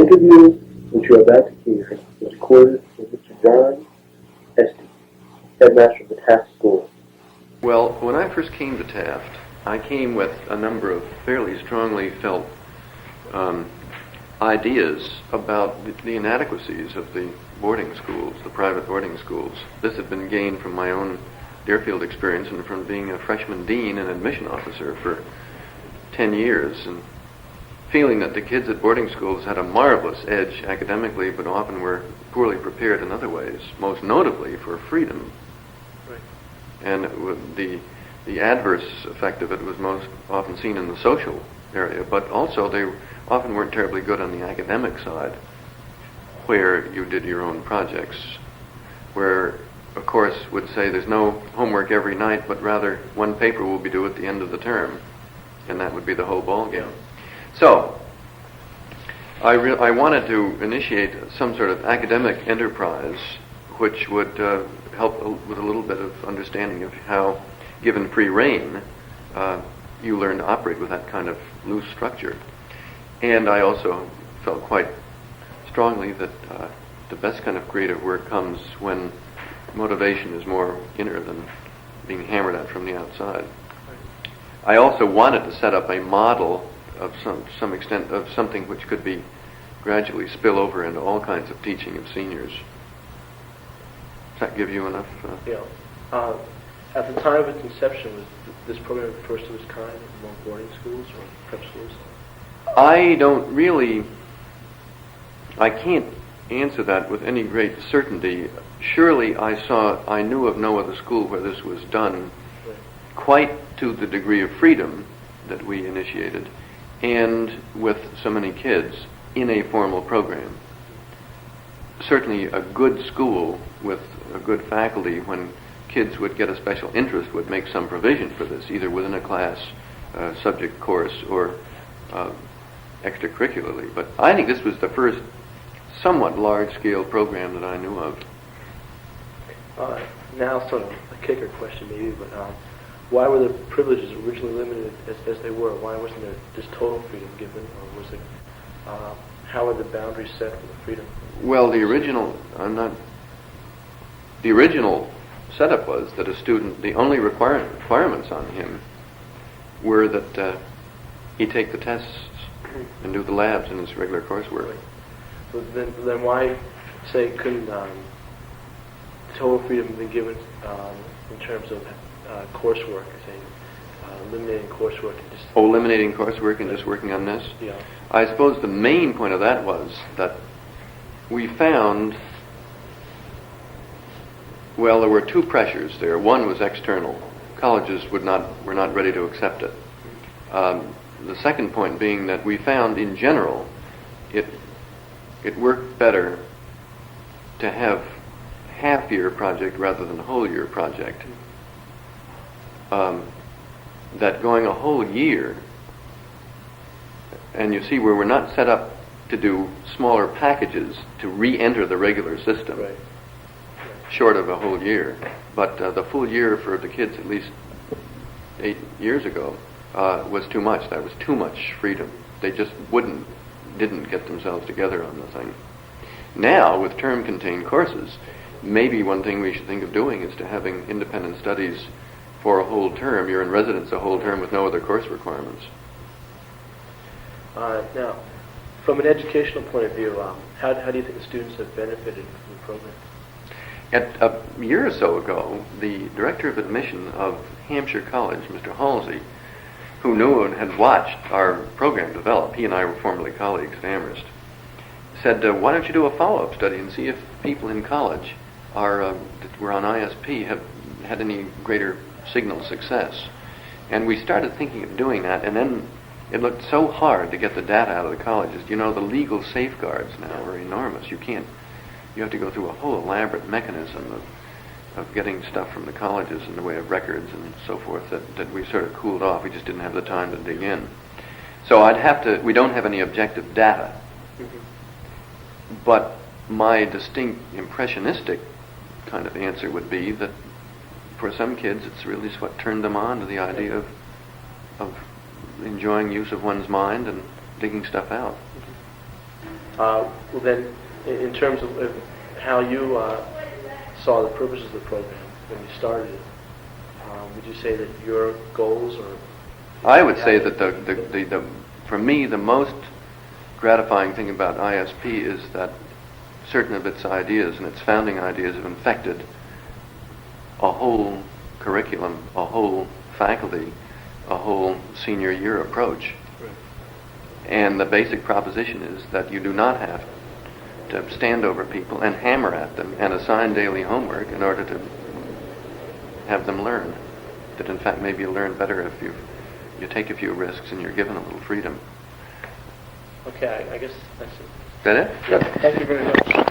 interview which you are about to hear was recorded with Mr. John Esty, Headmaster of the Taft School. Well, when I first came to Taft, I came with a number of fairly strongly felt ideas about the inadequacies of the boarding schools, the private boarding schools. This had been gained from my own Deerfield experience and from being a freshman dean and admission officer for 10 years, and feeling that the kids at boarding schools had a marvelous edge academically, but often were poorly prepared in other ways, most notably for freedom. Right. And the adverse effect of it was most often seen in the social area, but also they often weren't terribly good on the academic side, where you did your own projects, where a course would say there's no homework every night, but rather one paper will be due at the end of the term, and that would be the whole ball game. So, I wanted to initiate some sort of academic enterprise which would help with a little bit of understanding of how, given free rein, you learn to operate with that kind of loose structure. And I also felt quite strongly that the best kind of creative work comes when motivation is more inner than being hammered at from the outside. I also wanted to set up a model of some extent of something which could be gradually spill over into all kinds of teaching of seniors. Does that give you enough? Yeah. At the time of its inception, was this program the first of its kind among boarding schools or prep schools? I can't answer that with any great certainty. Surely I knew of no other school where this was done quite to the degree of freedom that we initiated, and with so many kids in a formal program. Certainly a good school with a good faculty, when kids would get a special interest, would make some provision for this, either within a class, subject course, or extracurricularly. But I think this was the first somewhat large-scale program that I knew of. Now, sort of a kicker question maybe, but why were the privileges originally limited as they were? Why wasn't there just total freedom given, or was it, how were the boundaries set for the freedom? Well, the original setup was that a student, the only requirements on him were that he take the tests and do the labs in his regular coursework. Right. So then why, say, couldn't total freedom have been given in terms of coursework, say, eliminating coursework and just... Oh, eliminating coursework and just working on this? Yeah. I suppose the main point of that was that we found, well, there were two pressures there. One was external. Colleges were not ready to accept it. The second point being that we found, in general, it worked better to have half-year project rather than whole-year project. That going a whole year, and you see where we're not set up to do smaller packages to re-enter the regular system, Right. short of a whole year. But the full year for the kids, at least 8 years ago, was too much. That was too much freedom. They just didn't get themselves together on the thing. Now, with term-contained courses, maybe one thing we should think of doing is to having independent studies for a whole term. You're in residence a whole term with no other course requirements. Now, from an educational point of view, how do you think the students have benefited from the program? A year or so ago, the director of admission of Hampshire College, Mr. Halsey, who knew and had watched our program develop, he and I were formerly colleagues at Amherst, said, why don't you do a follow-up study and see if people in college that were on ISP have had any greater signal success. And we started thinking of doing that, and then it looked so hard to get the data out of the colleges. You know, the legal safeguards now are enormous. You have to go through a whole elaborate mechanism of getting stuff from the colleges in the way of records and so forth that we sort of cooled off. We just didn't have the time to dig in. So we don't have any objective data. Mm-hmm. But my distinct impressionistic kind of answer would be that for some kids it's really what turned them on to the idea of enjoying use of one's mind and digging stuff out. Well then, in terms of how you saw the purposes of the program when you started it, would you say that your goals or... I would say that for me, the most gratifying thing about ISP is that certain of its ideas and its founding ideas have infected a whole curriculum, a whole faculty, a whole senior year approach. Right. And the basic proposition is that you do not have to stand over people and hammer at them and assign daily homework in order to have them learn. That in fact maybe you learn better if you take a few risks and you're given a little freedom. Okay, I guess that's it. Is that it? Yeah, thank you very much.